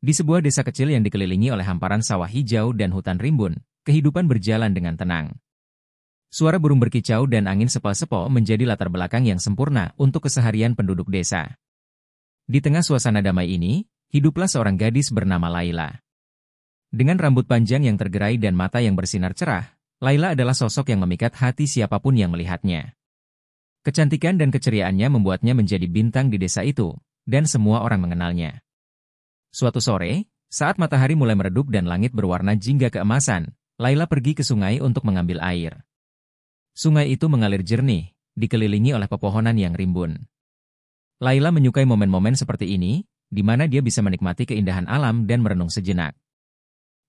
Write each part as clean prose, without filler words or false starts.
Di sebuah desa kecil yang dikelilingi oleh hamparan sawah hijau dan hutan rimbun, kehidupan berjalan dengan tenang. Suara burung berkicau dan angin sepal-sepal menjadi latar belakang yang sempurna untuk keseharian penduduk desa. Di tengah suasana damai ini, hiduplah seorang gadis bernama Laila. Dengan rambut panjang yang tergerai dan mata yang bersinar cerah, Laila adalah sosok yang memikat hati siapapun yang melihatnya. Kecantikan dan keceriaannya membuatnya menjadi bintang di desa itu, dan semua orang mengenalnya. Suatu sore, saat matahari mulai meredup dan langit berwarna jingga keemasan, Laila pergi ke sungai untuk mengambil air. Sungai itu mengalir jernih, dikelilingi oleh pepohonan yang rimbun. Laila menyukai momen-momen seperti ini, di mana dia bisa menikmati keindahan alam dan merenung sejenak.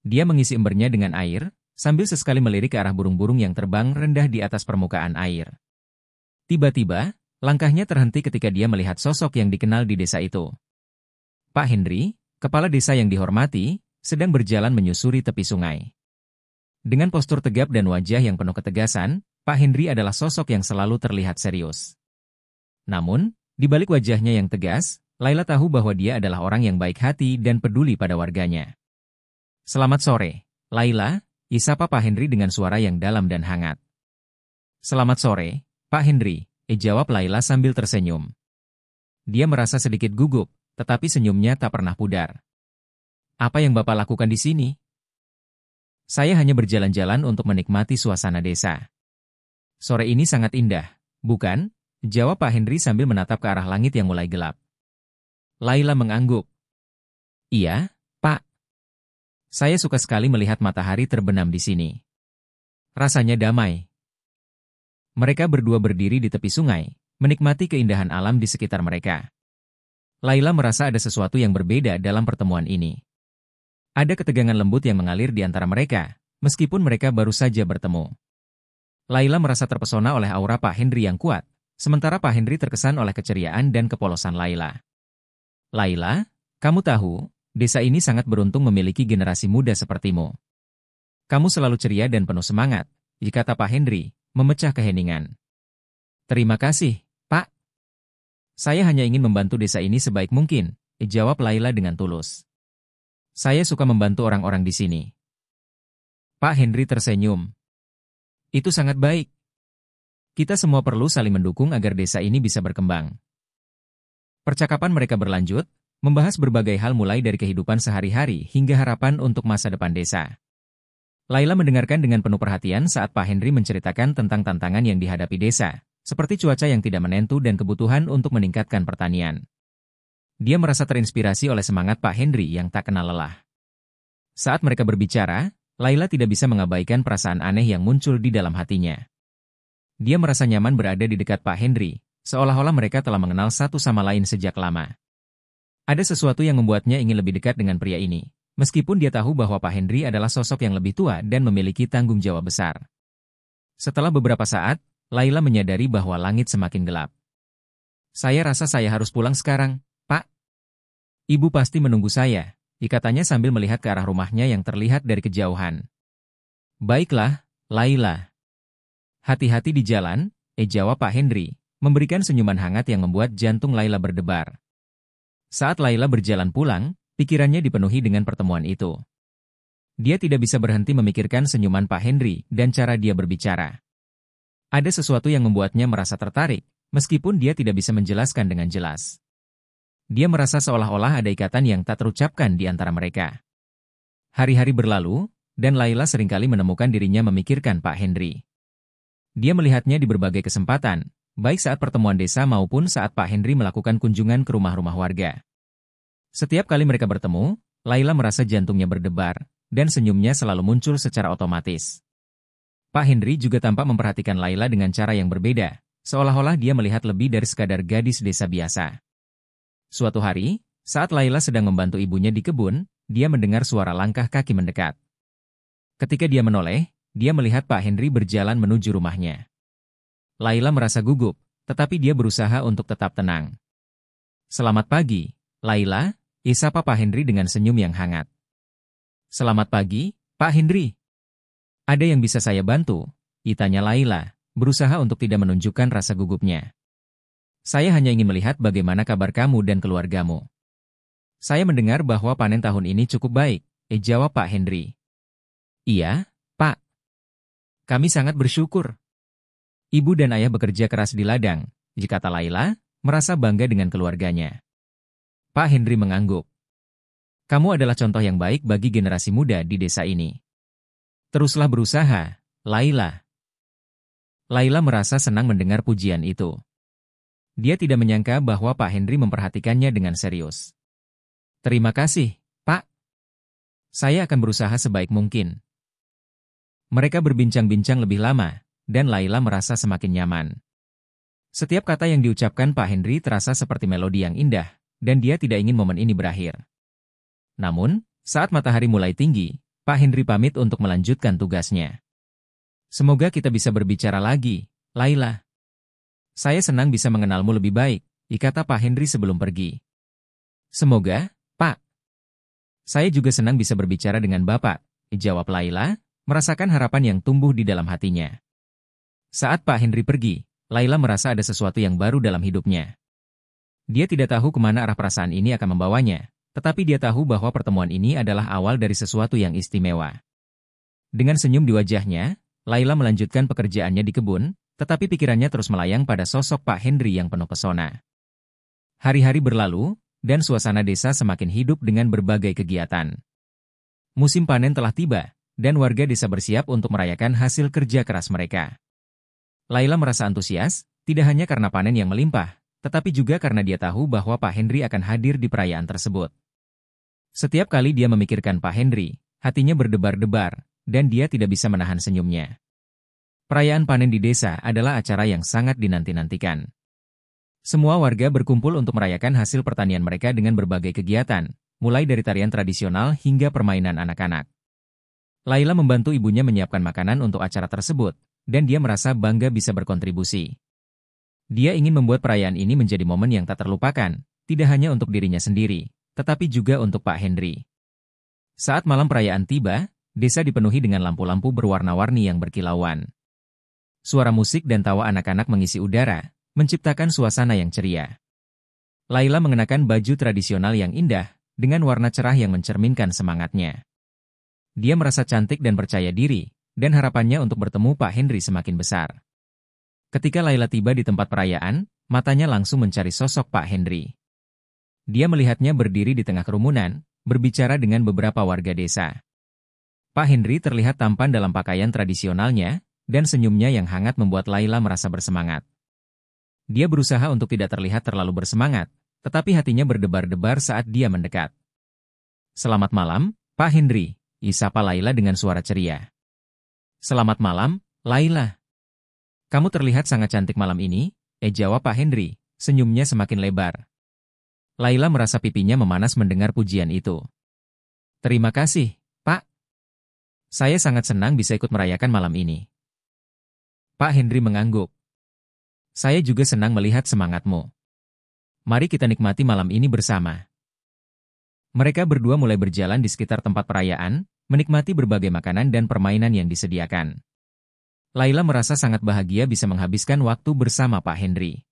Dia mengisi embernya dengan air, sambil sesekali melirik ke arah burung-burung yang terbang rendah di atas permukaan air. Tiba-tiba, langkahnya terhenti ketika dia melihat sosok yang dikenal di desa itu. Pak Hendri, kepala desa yang dihormati, sedang berjalan menyusuri tepi sungai. Dengan postur tegap dan wajah yang penuh ketegasan, Pak Hendri adalah sosok yang selalu terlihat serius. Namun, di balik wajahnya yang tegas, Laila tahu bahwa dia adalah orang yang baik hati dan peduli pada warganya. "Selamat sore, Laila," isapa Pak Hendri dengan suara yang dalam dan hangat. "Selamat sore, Pak Hendri," jawab Laila sambil tersenyum. Dia merasa sedikit gugup, tetapi senyumnya tak pernah pudar. "Apa yang Bapak lakukan di sini?" "Saya hanya berjalan-jalan untuk menikmati suasana desa." "Sore ini sangat indah, bukan?" jawab Pak Hendri sambil menatap ke arah langit yang mulai gelap. Laila mengangguk. "Iya, Pak. Saya suka sekali melihat matahari terbenam di sini. Rasanya damai." Mereka berdua berdiri di tepi sungai, menikmati keindahan alam di sekitar mereka. Laila merasa ada sesuatu yang berbeda dalam pertemuan ini. Ada ketegangan lembut yang mengalir di antara mereka, meskipun mereka baru saja bertemu. Laila merasa terpesona oleh aura Pak Hendri yang kuat, sementara Pak Hendri terkesan oleh keceriaan dan kepolosan Laila. "Laila, kamu tahu, desa ini sangat beruntung memiliki generasi muda sepertimu. Kamu selalu ceria dan penuh semangat," kata Pak Hendri, memecah keheningan. "Terima kasih, Pak. Saya hanya ingin membantu desa ini sebaik mungkin," jawab Laila dengan tulus. "Saya suka membantu orang-orang di sini." Pak Hendri tersenyum. "Itu sangat baik. Kita semua perlu saling mendukung agar desa ini bisa berkembang." Percakapan mereka berlanjut, membahas berbagai hal mulai dari kehidupan sehari-hari hingga harapan untuk masa depan desa. Laila mendengarkan dengan penuh perhatian saat Pak Hendri menceritakan tentang tantangan yang dihadapi desa, seperti cuaca yang tidak menentu dan kebutuhan untuk meningkatkan pertanian. Dia merasa terinspirasi oleh semangat Pak Hendri yang tak kenal lelah. Saat mereka berbicara, Laila tidak bisa mengabaikan perasaan aneh yang muncul di dalam hatinya. Dia merasa nyaman berada di dekat Pak Hendri, seolah-olah mereka telah mengenal satu sama lain sejak lama. Ada sesuatu yang membuatnya ingin lebih dekat dengan pria ini, meskipun dia tahu bahwa Pak Hendri adalah sosok yang lebih tua dan memiliki tanggung jawab besar. Setelah beberapa saat, Laila menyadari bahwa langit semakin gelap. "Saya rasa saya harus pulang sekarang, Pak. Ibu pasti menunggu saya," katanya sambil melihat ke arah rumahnya yang terlihat dari kejauhan. "Baiklah, Laila. Hati-hati di jalan," jawab Pak Hendri, memberikan senyuman hangat yang membuat jantung Laila berdebar. Saat Laila berjalan pulang, pikirannya dipenuhi dengan pertemuan itu. Dia tidak bisa berhenti memikirkan senyuman Pak Hendri dan cara dia berbicara. Ada sesuatu yang membuatnya merasa tertarik, meskipun dia tidak bisa menjelaskan dengan jelas. Dia merasa seolah-olah ada ikatan yang tak terucapkan di antara mereka. Hari-hari berlalu, dan Laila seringkali menemukan dirinya memikirkan Pak Hendri. Dia melihatnya di berbagai kesempatan, baik saat pertemuan desa maupun saat Pak Hendri melakukan kunjungan ke rumah-rumah warga. Setiap kali mereka bertemu, Laila merasa jantungnya berdebar, dan senyumnya selalu muncul secara otomatis. Pak Hendri juga tampak memperhatikan Laila dengan cara yang berbeda, seolah-olah dia melihat lebih dari sekadar gadis desa biasa. Suatu hari, saat Laila sedang membantu ibunya di kebun, dia mendengar suara langkah kaki mendekat. Ketika dia menoleh, dia melihat Pak Hendri berjalan menuju rumahnya. Laila merasa gugup, tetapi dia berusaha untuk tetap tenang. "Selamat pagi, Laila," isapa Pak Hendri dengan senyum yang hangat. "Selamat pagi, Pak Hendri. Ada yang bisa saya bantu?" tanya Laila, berusaha untuk tidak menunjukkan rasa gugupnya. "Saya hanya ingin melihat bagaimana kabar kamu dan keluargamu." Saya mendengar bahwa panen tahun ini cukup baik, jawab Pak Henry. Iya, Pak. Kami sangat bersyukur. Ibu dan ayah bekerja keras di ladang, kata Laila, merasa bangga dengan keluarganya. Pak Henry mengangguk. Kamu adalah contoh yang baik bagi generasi muda di desa ini. Teruslah berusaha, Laila. Laila merasa senang mendengar pujian itu. Dia tidak menyangka bahwa Pak Henry memperhatikannya dengan serius. Terima kasih, Pak. Saya akan berusaha sebaik mungkin. Mereka berbincang-bincang lebih lama, dan Laila merasa semakin nyaman. Setiap kata yang diucapkan Pak Henry terasa seperti melodi yang indah, dan dia tidak ingin momen ini berakhir. Namun, saat matahari mulai tinggi, Pak Henry pamit untuk melanjutkan tugasnya. Semoga kita bisa berbicara lagi, Laila. Saya senang bisa mengenalmu lebih baik, kata Pak Henry sebelum pergi. Semoga, Pak. Saya juga senang bisa berbicara dengan Bapak, jawab Laila, merasakan harapan yang tumbuh di dalam hatinya. Saat Pak Henry pergi, Laila merasa ada sesuatu yang baru dalam hidupnya. Dia tidak tahu kemana arah perasaan ini akan membawanya, tetapi dia tahu bahwa pertemuan ini adalah awal dari sesuatu yang istimewa. Dengan senyum di wajahnya, Laila melanjutkan pekerjaannya di kebun, tetapi pikirannya terus melayang pada sosok Pak Henry yang penuh pesona. Hari-hari berlalu, dan suasana desa semakin hidup dengan berbagai kegiatan. Musim panen telah tiba, dan warga desa bersiap untuk merayakan hasil kerja keras mereka. Laila merasa antusias, tidak hanya karena panen yang melimpah, tetapi juga karena dia tahu bahwa Pak Henry akan hadir di perayaan tersebut. Setiap kali dia memikirkan Pak Henry, hatinya berdebar-debar, dan dia tidak bisa menahan senyumnya. Perayaan panen di desa adalah acara yang sangat dinanti-nantikan. Semua warga berkumpul untuk merayakan hasil pertanian mereka dengan berbagai kegiatan, mulai dari tarian tradisional hingga permainan anak-anak. Laila membantu ibunya menyiapkan makanan untuk acara tersebut, dan dia merasa bangga bisa berkontribusi. Dia ingin membuat perayaan ini menjadi momen yang tak terlupakan, tidak hanya untuk dirinya sendiri, tetapi juga untuk Pak Henry. Saat malam perayaan tiba, desa dipenuhi dengan lampu-lampu berwarna-warni yang berkilauan. Suara musik dan tawa anak-anak mengisi udara, menciptakan suasana yang ceria. Laila mengenakan baju tradisional yang indah, dengan warna cerah yang mencerminkan semangatnya. Dia merasa cantik dan percaya diri, dan harapannya untuk bertemu Pak Henry semakin besar. Ketika Laila tiba di tempat perayaan, matanya langsung mencari sosok Pak Henry. Dia melihatnya berdiri di tengah kerumunan, berbicara dengan beberapa warga desa. Pak Henry terlihat tampan dalam pakaian tradisionalnya, dan senyumnya yang hangat membuat Laila merasa bersemangat. Dia berusaha untuk tidak terlihat terlalu bersemangat, tetapi hatinya berdebar-debar saat dia mendekat. Selamat malam, Pak Henry, sapa Laila dengan suara ceria. Selamat malam, Laila. Kamu terlihat sangat cantik malam ini, jawab Pak Henry, senyumnya semakin lebar. Laila merasa pipinya memanas mendengar pujian itu. Terima kasih, Pak. Saya sangat senang bisa ikut merayakan malam ini. Pak Henry mengangguk. Saya juga senang melihat semangatmu. Mari kita nikmati malam ini bersama. Mereka berdua mulai berjalan di sekitar tempat perayaan, menikmati berbagai makanan dan permainan yang disediakan. Laila merasa sangat bahagia bisa menghabiskan waktu bersama Pak Henry.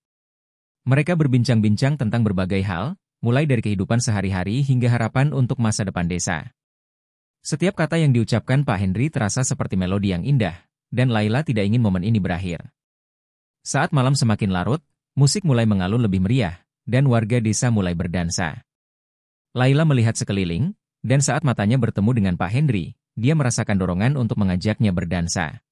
Mereka berbincang-bincang tentang berbagai hal, mulai dari kehidupan sehari-hari hingga harapan untuk masa depan desa. Setiap kata yang diucapkan Pak Henry terasa seperti melodi yang indah, dan Laila tidak ingin momen ini berakhir. Saat malam semakin larut, musik mulai mengalun lebih meriah, dan warga desa mulai berdansa. Laila melihat sekeliling, dan saat matanya bertemu dengan Pak Henry, dia merasakan dorongan untuk mengajaknya berdansa.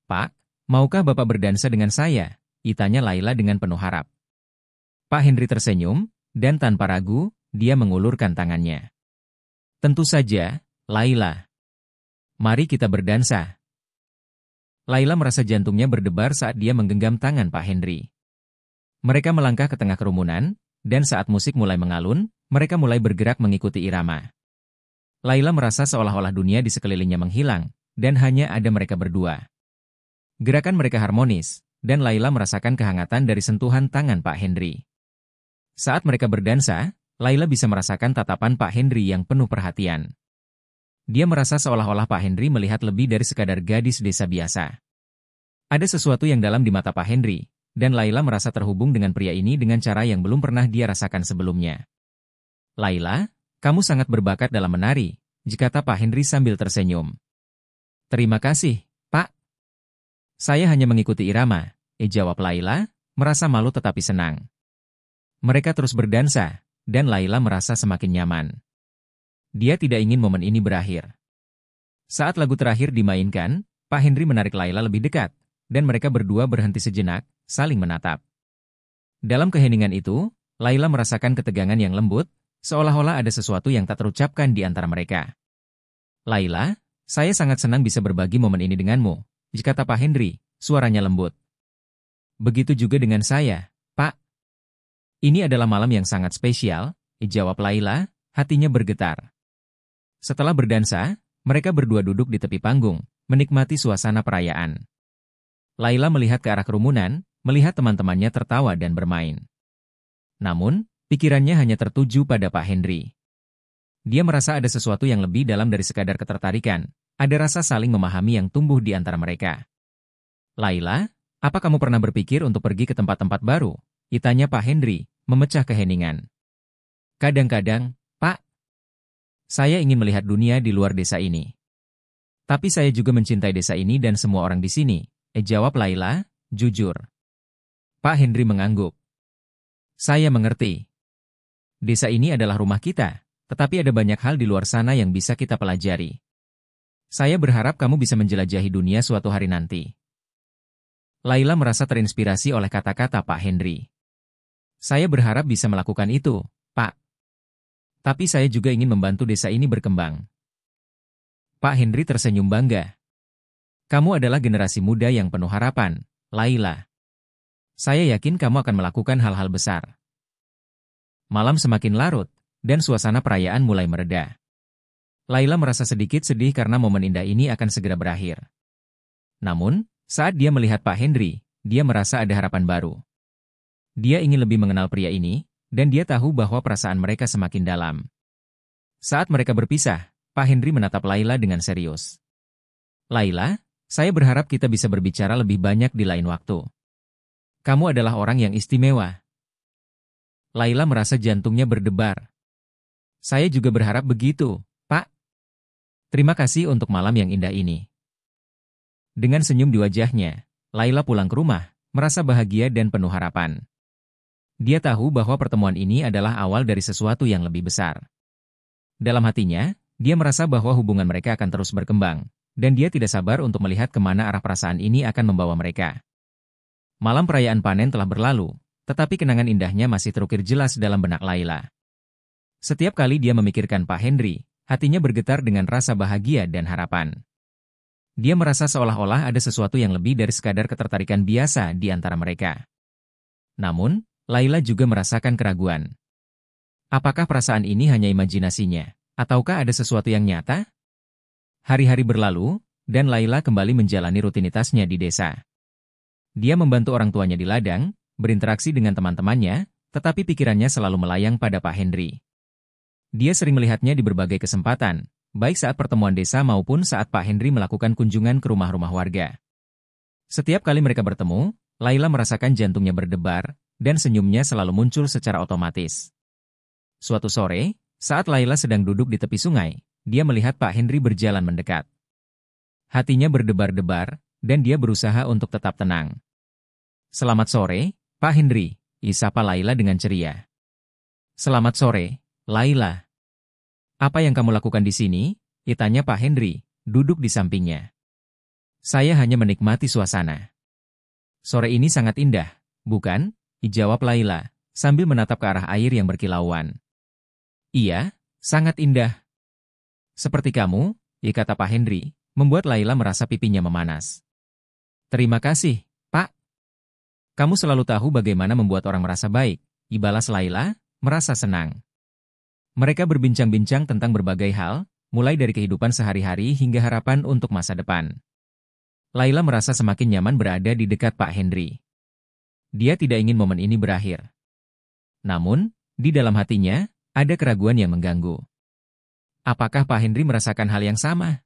Pak, maukah Bapak berdansa dengan saya? Tanya Laila dengan penuh harap. Pak Henry tersenyum, dan tanpa ragu, dia mengulurkan tangannya. Tentu saja, Laila. Mari kita berdansa. Laila merasa jantungnya berdebar saat dia menggenggam tangan Pak Henry. Mereka melangkah ke tengah kerumunan, dan saat musik mulai mengalun, mereka mulai bergerak mengikuti irama. Laila merasa seolah-olah dunia di sekelilingnya menghilang, dan hanya ada mereka berdua. Gerakan mereka harmonis, dan Laila merasakan kehangatan dari sentuhan tangan Pak Henry. Saat mereka berdansa, Laila bisa merasakan tatapan Pak Henry yang penuh perhatian. Dia merasa seolah-olah Pak Henry melihat lebih dari sekadar gadis desa biasa. Ada sesuatu yang dalam di mata Pak Henry, dan Laila merasa terhubung dengan pria ini dengan cara yang belum pernah dia rasakan sebelumnya. Laila, kamu sangat berbakat dalam menari, kata Pak Henry sambil tersenyum. Terima kasih, Pak. Saya hanya mengikuti irama, jawab Laila, merasa malu tetapi senang. Mereka terus berdansa, dan Laila merasa semakin nyaman. Dia tidak ingin momen ini berakhir. Saat lagu terakhir dimainkan, Pak Henry menarik Laila lebih dekat, dan mereka berdua berhenti sejenak, saling menatap. Dalam keheningan itu, Laila merasakan ketegangan yang lembut, seolah-olah ada sesuatu yang tak terucapkan di antara mereka. Laila, saya sangat senang bisa berbagi momen ini denganmu, kata Pak Henry, suaranya lembut. Begitu juga dengan saya, Pak. Ini adalah malam yang sangat spesial, jawab Laila, hatinya bergetar. Setelah berdansa, mereka berdua duduk di tepi panggung, menikmati suasana perayaan. Laila melihat ke arah kerumunan, melihat teman-temannya tertawa dan bermain. Namun, pikirannya hanya tertuju pada Pak Henry. Dia merasa ada sesuatu yang lebih dalam dari sekadar ketertarikan, ada rasa saling memahami yang tumbuh di antara mereka. Laila, apa kamu pernah berpikir untuk pergi ke tempat-tempat baru? Tanya Pak Henry, memecah keheningan. Kadang-kadang, Pak. Saya ingin melihat dunia di luar desa ini. Tapi saya juga mencintai desa ini dan semua orang di sini, jawab Laila, jujur. Pak Henry mengangguk. Saya mengerti. Desa ini adalah rumah kita, tetapi ada banyak hal di luar sana yang bisa kita pelajari. Saya berharap kamu bisa menjelajahi dunia suatu hari nanti. Laila merasa terinspirasi oleh kata-kata Pak Henry. Saya berharap bisa melakukan itu, Pak. Tapi saya juga ingin membantu desa ini berkembang. Pak Henry tersenyum bangga. Kamu adalah generasi muda yang penuh harapan, Laila. Saya yakin kamu akan melakukan hal-hal besar. Malam semakin larut, dan suasana perayaan mulai mereda. Laila merasa sedikit sedih karena momen indah ini akan segera berakhir. Namun, saat dia melihat Pak Henry, dia merasa ada harapan baru. Dia ingin lebih mengenal pria ini, dan dia tahu bahwa perasaan mereka semakin dalam. Saat mereka berpisah, Pak Henry menatap Laila dengan serius. Laila, saya berharap kita bisa berbicara lebih banyak di lain waktu. Kamu adalah orang yang istimewa. Laila merasa jantungnya berdebar. Saya juga berharap begitu, Pak. Terima kasih untuk malam yang indah ini. Dengan senyum di wajahnya, Laila pulang ke rumah, merasa bahagia dan penuh harapan. Dia tahu bahwa pertemuan ini adalah awal dari sesuatu yang lebih besar. Dalam hatinya, dia merasa bahwa hubungan mereka akan terus berkembang, dan dia tidak sabar untuk melihat kemana arah perasaan ini akan membawa mereka. Malam perayaan panen telah berlalu, tetapi kenangan indahnya masih terukir jelas dalam benak Laila. Setiap kali dia memikirkan Pak Henry, hatinya bergetar dengan rasa bahagia dan harapan. Dia merasa seolah-olah ada sesuatu yang lebih dari sekadar ketertarikan biasa di antara mereka. Namun, Laila juga merasakan keraguan. Apakah perasaan ini hanya imajinasinya, ataukah ada sesuatu yang nyata? Hari-hari berlalu, dan Laila kembali menjalani rutinitasnya di desa. Dia membantu orang tuanya di ladang, berinteraksi dengan teman-temannya, tetapi pikirannya selalu melayang pada Pak Henry. Dia sering melihatnya di berbagai kesempatan, baik saat pertemuan desa maupun saat Pak Henry melakukan kunjungan ke rumah-rumah warga. Setiap kali mereka bertemu, Laila merasakan jantungnya berdebar, dan senyumnya selalu muncul secara otomatis. Suatu sore, saat Laila sedang duduk di tepi sungai, dia melihat Pak Henry berjalan mendekat. Hatinya berdebar-debar, dan dia berusaha untuk tetap tenang. Selamat sore, Pak Henry, sapa Laila dengan ceria. Selamat sore, Laila. Apa yang kamu lakukan di sini? Tanya Pak Henry, duduk di sampingnya. Saya hanya menikmati suasana. Sore ini sangat indah, bukan? Jawab Laila, sambil menatap ke arah air yang berkilauan. Iya, sangat indah. Seperti kamu, kata Pak Henry, membuat Laila merasa pipinya memanas. Terima kasih, Pak. Kamu selalu tahu bagaimana membuat orang merasa baik, balas Laila, merasa senang. Mereka berbincang-bincang tentang berbagai hal, mulai dari kehidupan sehari-hari hingga harapan untuk masa depan. Laila merasa semakin nyaman berada di dekat Pak Henry. Dia tidak ingin momen ini berakhir. Namun, di dalam hatinya, ada keraguan yang mengganggu. Apakah Pak Henry merasakan hal yang sama?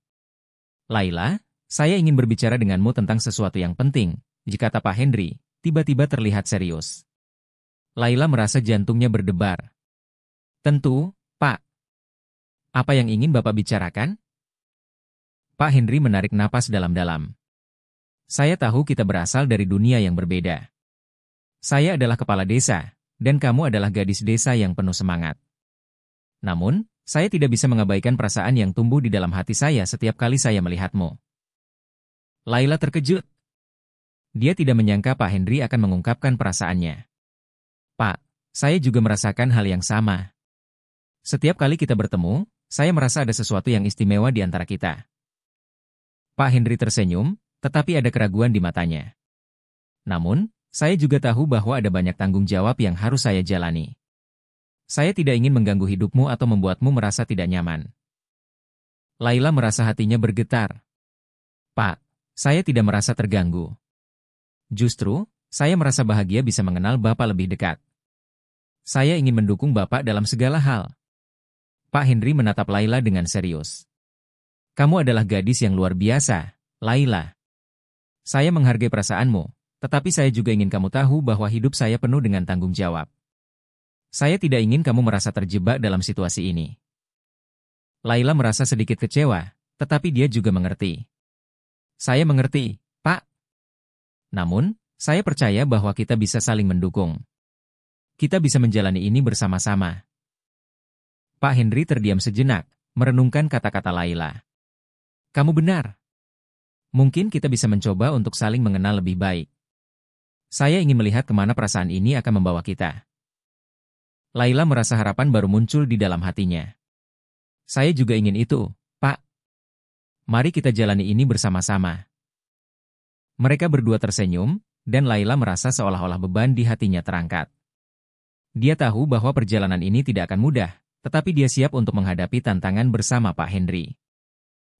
Laila, saya ingin berbicara denganmu tentang sesuatu yang penting, kata Pak Henry, tiba-tiba terlihat serius. Laila merasa jantungnya berdebar. Tentu, Pak. Apa yang ingin Bapak bicarakan? Pak Henry menarik napas dalam-dalam. Saya tahu kita berasal dari dunia yang berbeda. Saya adalah kepala desa, dan kamu adalah gadis desa yang penuh semangat. Namun, saya tidak bisa mengabaikan perasaan yang tumbuh di dalam hati saya setiap kali saya melihatmu. Laila terkejut. Dia tidak menyangka Pak Henry akan mengungkapkan perasaannya. Pak, saya juga merasakan hal yang sama. Setiap kali kita bertemu, saya merasa ada sesuatu yang istimewa di antara kita. Pak Henry tersenyum, tetapi ada keraguan di matanya. Namun, saya juga tahu bahwa ada banyak tanggung jawab yang harus saya jalani. Saya tidak ingin mengganggu hidupmu atau membuatmu merasa tidak nyaman. Laila merasa hatinya bergetar. Pak, saya tidak merasa terganggu. Justru, saya merasa bahagia bisa mengenal Bapak lebih dekat. Saya ingin mendukung Bapak dalam segala hal. Pak Henry menatap Laila dengan serius. Kamu adalah gadis yang luar biasa, Laila. Saya menghargai perasaanmu, tetapi saya juga ingin kamu tahu bahwa hidup saya penuh dengan tanggung jawab. Saya tidak ingin kamu merasa terjebak dalam situasi ini. Laila merasa sedikit kecewa, tetapi dia juga mengerti. Saya mengerti, Pak. Namun, saya percaya bahwa kita bisa saling mendukung. Kita bisa menjalani ini bersama-sama. Pak Henry terdiam sejenak, merenungkan kata-kata Laila. Kamu benar. Mungkin kita bisa mencoba untuk saling mengenal lebih baik. Saya ingin melihat kemana perasaan ini akan membawa kita. Laila merasa harapan baru muncul di dalam hatinya. Saya juga ingin itu, Pak. Mari kita jalani ini bersama-sama. Mereka berdua tersenyum, dan Laila merasa seolah-olah beban di hatinya terangkat. Dia tahu bahwa perjalanan ini tidak akan mudah, tetapi dia siap untuk menghadapi tantangan bersama Pak Henry.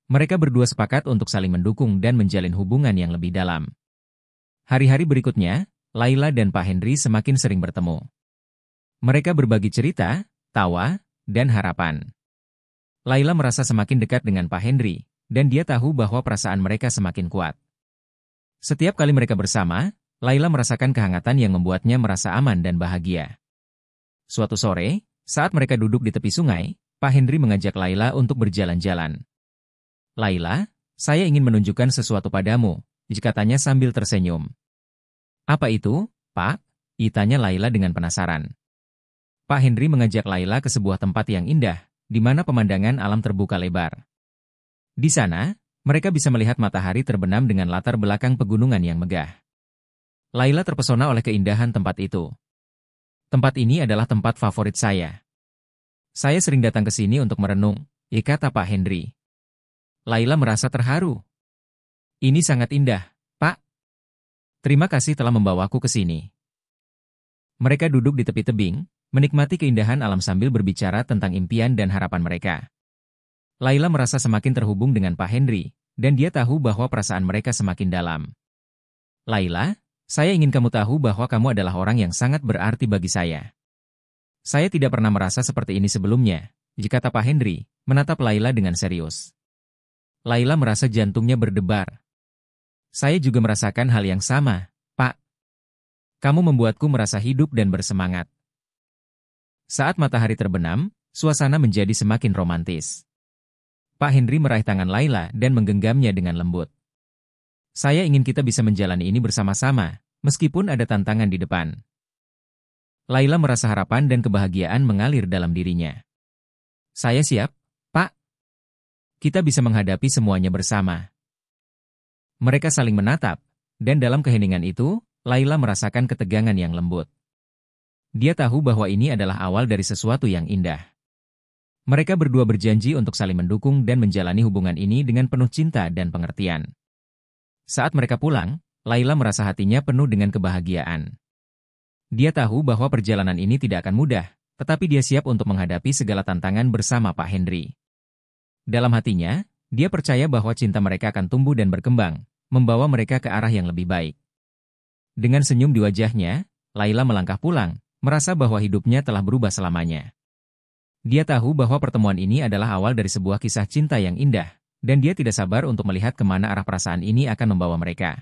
Mereka berdua sepakat untuk saling mendukung dan menjalin hubungan yang lebih dalam. Hari-hari berikutnya, Laila dan Pak Henry semakin sering bertemu. Mereka berbagi cerita, tawa, dan harapan. Laila merasa semakin dekat dengan Pak Henry, dan dia tahu bahwa perasaan mereka semakin kuat. Setiap kali mereka bersama, Laila merasakan kehangatan yang membuatnya merasa aman dan bahagia. Suatu sore, saat mereka duduk di tepi sungai, Pak Henry mengajak Laila untuk berjalan-jalan. Laila, saya ingin menunjukkan sesuatu padamu, katanya sambil tersenyum. Apa itu, Pak? Tanya Laila dengan penasaran. Pak Henry mengajak Laila ke sebuah tempat yang indah, di mana pemandangan alam terbuka lebar. Di sana, mereka bisa melihat matahari terbenam dengan latar belakang pegunungan yang megah. Laila terpesona oleh keindahan tempat itu. Tempat ini adalah tempat favorit saya. Saya sering datang ke sini untuk merenung, kata Pak Henry. Laila merasa terharu. Ini sangat indah, Pak. Terima kasih telah membawaku ke sini. Mereka duduk di tepi tebing, menikmati keindahan alam sambil berbicara tentang impian dan harapan mereka. Laila merasa semakin terhubung dengan Pak Henry, dan dia tahu bahwa perasaan mereka semakin dalam. Laila, saya ingin kamu tahu bahwa kamu adalah orang yang sangat berarti bagi saya. Saya tidak pernah merasa seperti ini sebelumnya, kata Pak Henry, menatap Laila dengan serius. Laila merasa jantungnya berdebar. Saya juga merasakan hal yang sama, Pak. Kamu membuatku merasa hidup dan bersemangat. Saat matahari terbenam, suasana menjadi semakin romantis. Pak Henry meraih tangan Laila dan menggenggamnya dengan lembut. Saya ingin kita bisa menjalani ini bersama-sama, meskipun ada tantangan di depan. Laila merasa harapan dan kebahagiaan mengalir dalam dirinya. Saya siap, Pak. Kita bisa menghadapi semuanya bersama. Mereka saling menatap, dan dalam keheningan itu, Laila merasakan ketegangan yang lembut. Dia tahu bahwa ini adalah awal dari sesuatu yang indah. Mereka berdua berjanji untuk saling mendukung dan menjalani hubungan ini dengan penuh cinta dan pengertian. Saat mereka pulang, Laila merasa hatinya penuh dengan kebahagiaan. Dia tahu bahwa perjalanan ini tidak akan mudah, tetapi dia siap untuk menghadapi segala tantangan bersama Pak Henry. Dalam hatinya, dia percaya bahwa cinta mereka akan tumbuh dan berkembang, membawa mereka ke arah yang lebih baik. Dengan senyum di wajahnya, Laila melangkah pulang, merasa bahwa hidupnya telah berubah selamanya. Dia tahu bahwa pertemuan ini adalah awal dari sebuah kisah cinta yang indah, dan dia tidak sabar untuk melihat kemana arah perasaan ini akan membawa mereka.